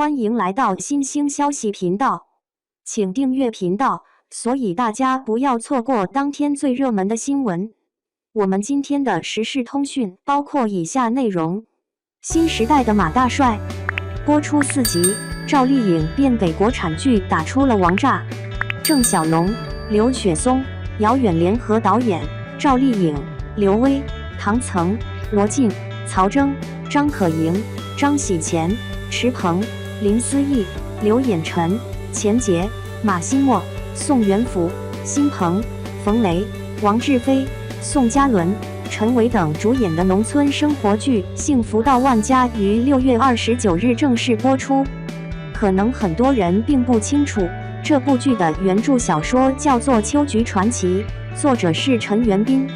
欢迎来到新兴消息频道，请订阅频道，所以大家不要错过当天最热门的新闻。我们今天的时事通讯包括以下内容：新时代的马大帅播出4集，赵丽颖便给国产剧打出了王炸。郑晓龙、刘雪松、姚远联合导演，赵丽颖、刘薇、唐岑、罗晋、曹征、张可盈、张喜前、池鹏、林思义、刘衍辰、钱洁、马新墨、宋元福、辛鹏、冯雷、王志飞、宋嘉伦、陈伟等主演的农村生活剧《幸福到万家》于6月29日正式播出。可能很多人并不清楚，这部剧的原著小说叫做《秋菊传奇》，作者是陈元彬。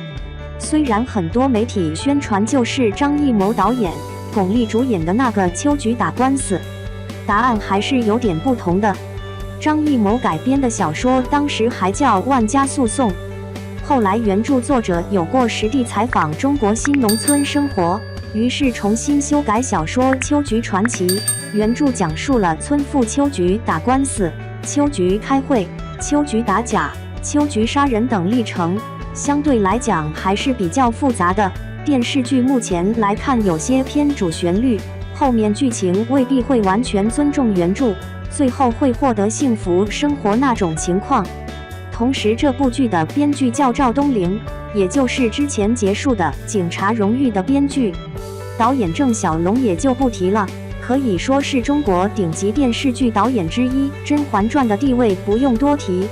虽然很多媒体宣传就是张艺谋导演、巩俐主演的那个秋菊打官司，答案还是有点不同的。张艺谋改编的小说当时还叫《万家诉讼》，后来原著作者有过实地采访中国新农村生活，于是重新修改小说《秋菊传奇》。原著讲述了村妇秋菊打官司、秋菊开会、秋菊打假、秋菊杀人等历程，相对来讲还是比较复杂的。电视剧目前来看有些偏主旋律，后面剧情未必会完全尊重原著，最后会获得幸福生活那种情况。同时这部剧的编剧叫赵东陵，也就是之前结束的《警察荣誉》的编剧。导演郑晓龙也就不提了，可以说是中国顶级电视剧导演之一，《甄嬛传》的地位不用多提。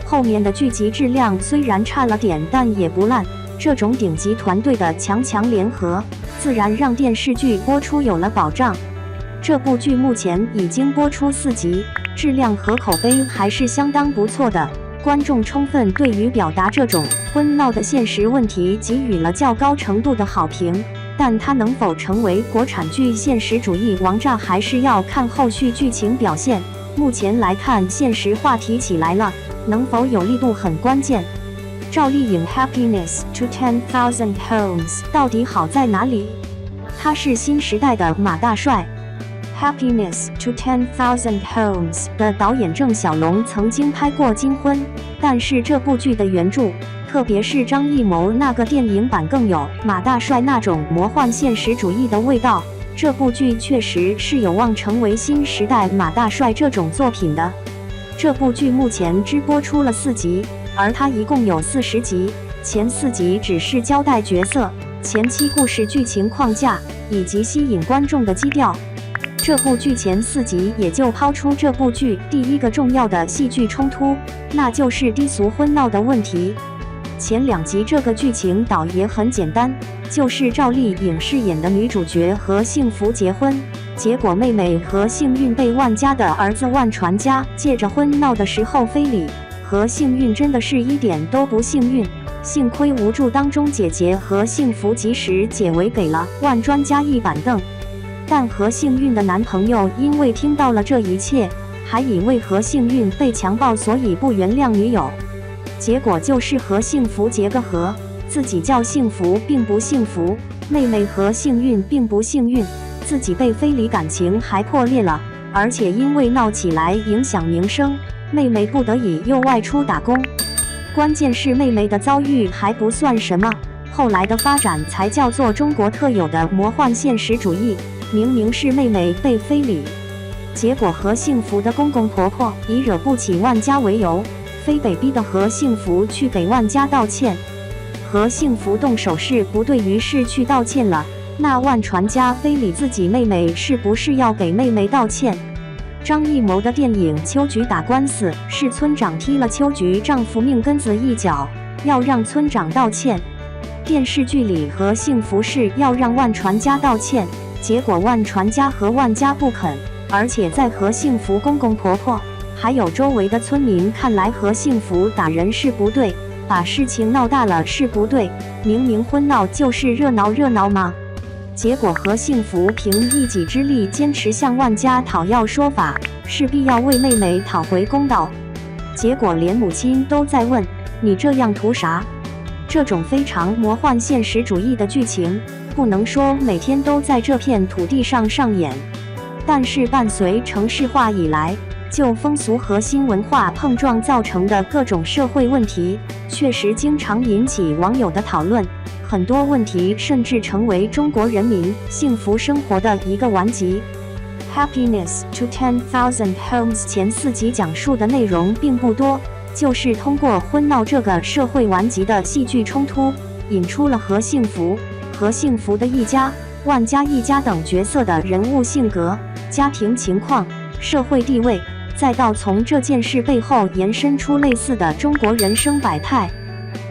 后面的剧集质量虽然差了点，但也不烂。这种顶级团队的强联合，自然让电视剧播出有了保障。这部剧目前已经播出4集，质量和口碑还是相当不错的。观众充分对于表达这种婚闹的现实问题给予了较高程度的好评，但它能否成为国产剧现实主义王炸，还是要看后续剧情表现。目前来看，现实话题起来了，能否有力度很关键。赵丽颖 Happiness to 10,000 Homes 到底好在哪里？他是新时代的马大帅。Happiness to 10,000 Homes 的导演郑晓龙曾经拍过《金婚》，但是这部剧的原著，特别是张艺谋那个电影版更有马大帅那种魔幻现实主义的味道。这部剧确实是有望成为新时代马大帅这种作品的。这部剧目前只播出了4集，而它一共有40集，前4集只是交代角色、前期故事剧情框架以及吸引观众的基调。这部剧前4集也就抛出这部剧第一个重要的戏剧冲突，那就是低俗婚闹的问题。前2集这个剧情倒也很简单，就是赵丽颖饰演的女主角和幸福结婚，结果妹妹和幸运被万家的儿子万传家借着婚闹的时候非礼，和幸运真的是一点都不幸运。幸亏无助当中姐姐和幸福及时解围，给了万专家一板凳。但和幸运的男朋友因为听到了这一切，还以为和幸运被强暴，所以不原谅女友。结果就是和幸福结个合，自己叫幸福并不幸福，妹妹和幸运并不幸运，自己被非礼，感情还破裂了，而且因为闹起来影响名声，妹妹不得已又外出打工。关键是妹妹的遭遇还不算什么，后来的发展才叫做中国特有的魔幻现实主义。明明是妹妹被非礼，结果和幸福的公公婆婆以惹不起万家为由，非得逼得和幸福去给万家道歉。和幸福动手是不对，于是去道歉了。那万传家非礼自己妹妹，是不是要给妹妹道歉？张艺谋的电影《秋菊打官司》是村长踢了秋菊丈夫命根子一脚，要让村长道歉。电视剧里和幸福是要让万传家道歉，结果万传家和万家不肯，而且在和幸福公公婆婆还有周围的村民看来，和幸福打人是不对，把事情闹大了是不对，明明婚闹就是热闹嘛。结果和幸福凭一己之力坚持向万家讨要说法，势必要为妹妹讨回公道。结果连母亲都在问，你这样图啥？这种非常魔幻现实主义的剧情，不能说每天都在这片土地上上演。但是伴随城市化以来，旧风俗和新文化碰撞造成的各种社会问题，确实经常引起网友的讨论。很多问题甚至成为中国人民幸福生活的一个顽疾。Happiness to 10,000 Homes 前4集讲述的内容并不多，就是通过婚闹这个社会顽疾的戏剧冲突，引出了和幸福的一家、万家一家等角色的人物性格、家庭情况、社会地位，再到从这件事背后延伸出类似的中国人生百态。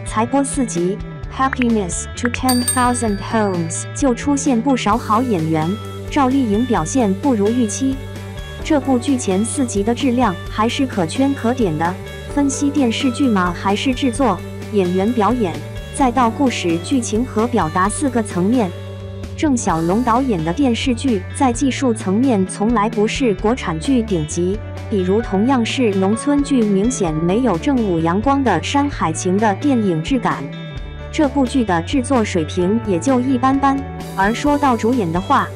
才播4集，Happiness to 10,000 Homes 就出现不少好演员，赵丽颖表现不如预期。这部剧前4集的质量还是可圈可点的。分析电视剧吗？还是制作、演员表演，再到故事、剧情和表达4个层面。郑晓龙导演的电视剧在技术层面从来不是国产剧顶级，比如同样是农村剧，明显没有正午阳光的《山海情》的电影质感。这部剧的制作水平也就一般般。而说到主演的话，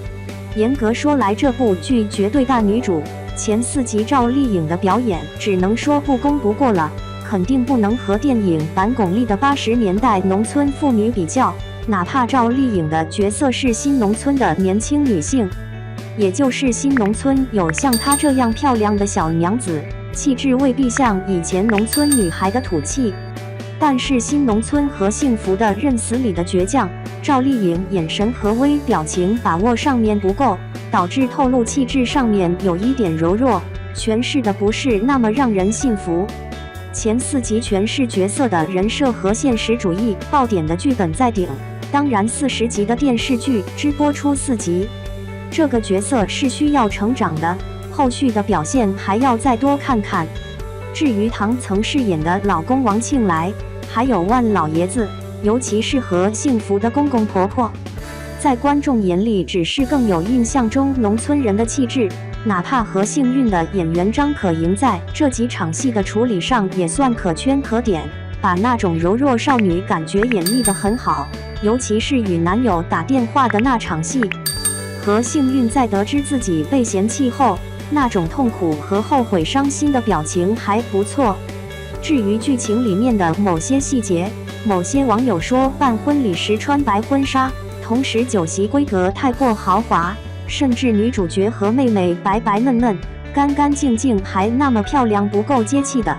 严格说来，这部剧绝对大女主。前4集赵丽颖的表演只能说不功不过了，肯定不能和电影版巩俐的80年代农村妇女比较。哪怕赵丽颖的角色是新农村的年轻女性，也就是新农村有像她这样漂亮的小娘子，气质未必像以前农村女孩的土气。但是新农村和幸福的认死理的倔强，赵丽颖眼神和微表情把握上面不够，导致透露气质上面有一点柔弱，诠释的不是那么让人信服。前4集诠释角色的人设和现实主义爆点的剧本在顶，当然40集的电视剧只播出4集，这个角色是需要成长的，后续的表现还要再多看看。至于唐曾饰演的老公王庆来，还有万老爷子，尤其是和幸福的公公婆婆，在观众眼里只是更有印象中农村人的气质。哪怕和幸运的演员张可盈在这几场戏的处理上也算可圈可点，把那种柔弱少女感觉演绎得很好，尤其是与男友打电话的那场戏，和幸运在得知自己被嫌弃后那种痛苦和后悔伤心的表情还不错。至于剧情里面的某些细节，某些网友说办婚礼时穿白婚纱，同时酒席规格太过豪华，甚至女主角和妹妹白白嫩嫩、干干净净还那么漂亮，不够接气的。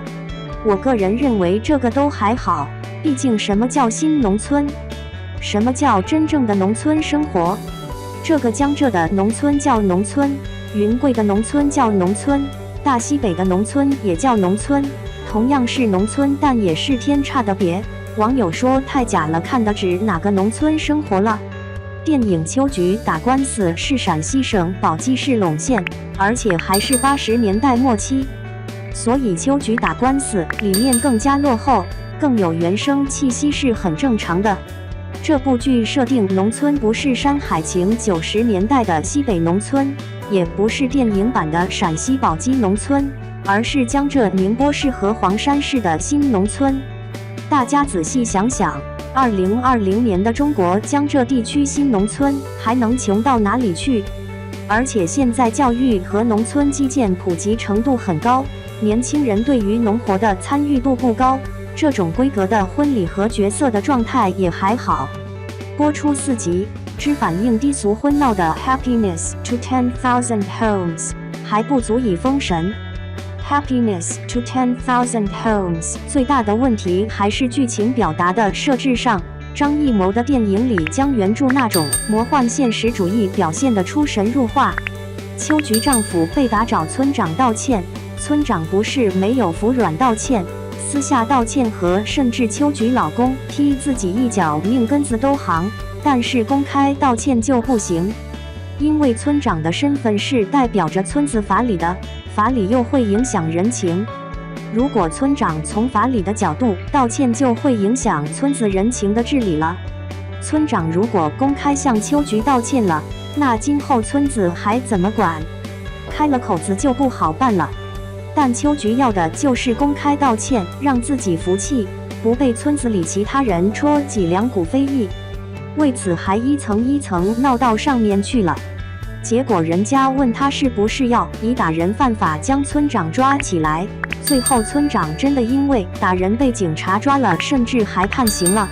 我个人认为这个都还好，毕竟什么叫新农村？什么叫真正的农村生活？这个江浙的农村叫农村，云贵的农村叫农村，大西北的农村也叫农村，同样是农村，但也是天差的别。网友说太假了，看得指哪个农村生活了？电影《秋菊打官司》是陕西省宝鸡市陇县，而且还是80年代末期，所以《秋菊打官司》里面更加落后，更有原生气息是很正常的。这部剧设定农村不是《山海情》90年代的西北农村，也不是电影版的陕西宝鸡农村，而是江浙宁波市和黄山市的新农村。大家仔细想想，2020年的中国江浙地区新农村还能穷到哪里去？而且现在教育和农村基建普及程度很高，年轻人对于农活的参与度不高，这种规格的婚礼和角色的状态也还好。播出4集，只反映低俗婚闹的 Happiness to 10,000 Homes 还不足以封神。Happiness to 10,000 Homes 最大的问题还是剧情表达的设置上。张艺谋的电影里将原著那种魔幻现实主义表现得出神入化。秋菊丈夫被打找村长道歉，村长不是没有服软道歉，私下道歉和甚至秋菊老公踢自己一脚命根子都行，但是公开道歉就不行，因为村长的身份是代表着村子法理的，法理又会影响人情。如果村长从法理的角度道歉，就会影响村子人情的治理了。村长如果公开向秋菊道歉了，那今后村子还怎么管？开了口子就不好办了。但秋菊要的就是公开道歉，让自己服气，不被村子里其他人戳脊梁骨非议。为此还一层一层闹到上面去了。结果人家问他是不是要以打人犯法将村长抓起来，最后村长真的因为打人被警察抓了，甚至还判刑了。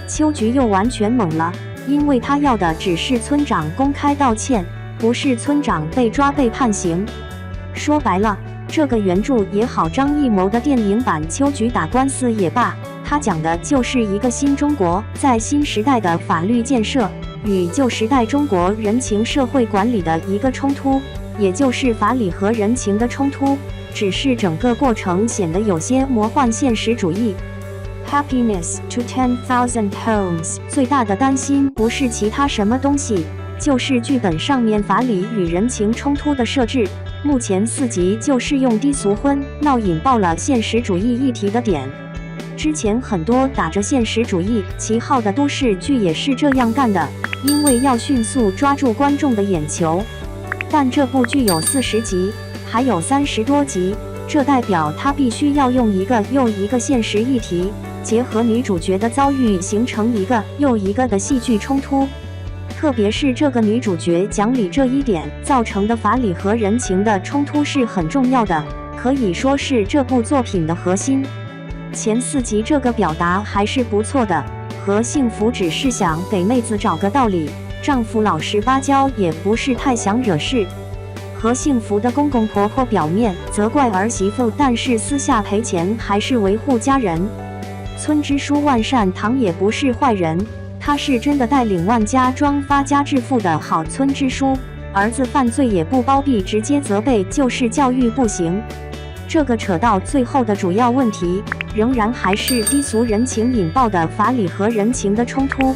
秋菊又完全懵了，因为他要的只是村长公开道歉，不是村长被抓被判刑。说白了，这个原著也好，张艺谋的电影版《秋菊打官司》也罢，它讲的就是一个新中国在新时代的法律建设与旧时代中国人情社会管理的一个冲突，也就是法理和人情的冲突，只是整个过程显得有些魔幻现实主义。Happiness to 10,000 homes 最大的担心不是其他什么东西，就是剧本上面法理与人情冲突的设置。目前4集就是用低俗婚闹引爆了现实主义议题的点。之前很多打着现实主义旗号的都市剧也是这样干的，因为要迅速抓住观众的眼球。但这部剧有40集，还有30多集，这代表它必须要用一个又一个现实议题，结合女主角的遭遇，形成一个又一个的戏剧冲突。特别是这个女主角讲理这一点造成的法理和人情的冲突是很重要的，可以说是这部作品的核心。前4集这个表达还是不错的，和幸福只是想给妹子找个道理，丈夫老实巴交也不是太想惹事。和幸福的公公婆婆表面责怪儿媳妇，但是私下赔钱还是维护家人。村支书万善堂也不是坏人，他是真的带领万家庄发家致富的好村支书，儿子犯罪也不包庇，直接责备，就是教育不行。这个扯到最后的主要问题，仍然还是低俗人情引爆的法理和人情的冲突。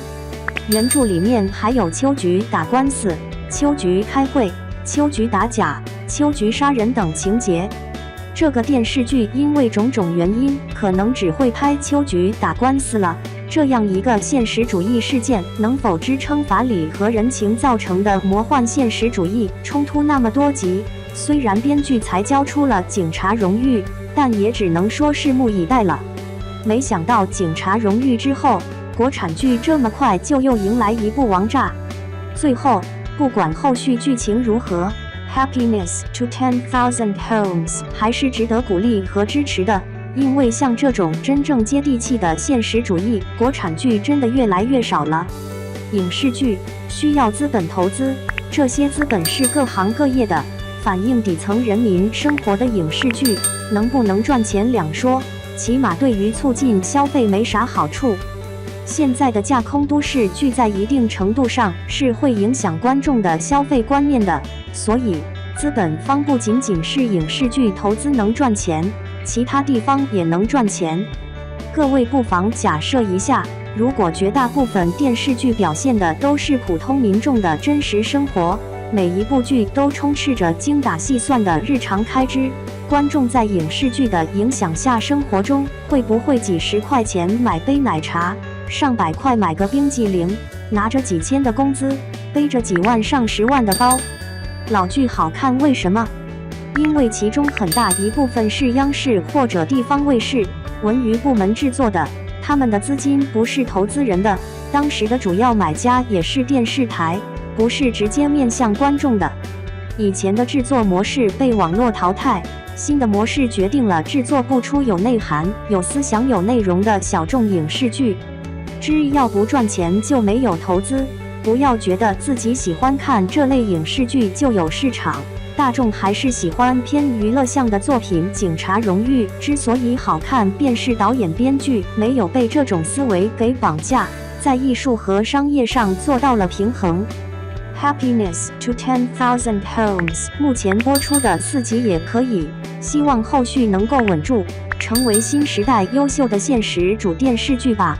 原著里面还有秋菊打官司、秋菊开会、秋菊打假、秋菊杀人等情节。这个电视剧因为种种原因，可能只会拍秋菊打官司了。这样一个现实主义事件能否支撑法理和人情造成的魔幻现实主义冲突那么多集？虽然编剧才交出了警察荣誉，但也只能说拭目以待了。没想到警察荣誉之后，国产剧这么快就又迎来一部王炸。最后，不管后续剧情如何， Happiness to 10,000 homes 还是值得鼓励和支持的。因为像这种真正接地气的现实主义国产剧真的越来越少了。影视剧需要资本投资，这些资本是各行各业的，反映底层人民生活的影视剧能不能赚钱两说，起码对于促进消费没啥好处。现在的架空都市剧在一定程度上是会影响观众的消费观念的，所以资本方不仅仅是影视剧投资能赚钱，其他地方也能赚钱。各位不妨假设一下，如果绝大部分电视剧表现的都是普通民众的真实生活，每一部剧都充斥着精打细算的日常开支，观众在影视剧的影响下，生活中会不会几十块钱买杯奶茶，上百块买个冰激凌，拿着几千的工资，背着几万上10万的包？老剧好看为什么？因为其中很大一部分是央视或者地方卫视、文娱部门制作的，他们的资金不是投资人的，当时的主要买家也是电视台，不是直接面向观众的。以前的制作模式被网络淘汰，新的模式决定了制作不出有内涵、有思想、有内容的小众影视剧。只要不赚钱就没有投资，不要觉得自己喜欢看这类影视剧就有市场。大众还是喜欢偏娱乐向的作品。警察荣誉之所以好看，便是导演编剧没有被这种思维给绑架，在艺术和商业上做到了平衡。Happiness to 10,000 homes 目前播出的4集也可以，希望后续能够稳住，成为新时代优秀的现实主电视剧吧。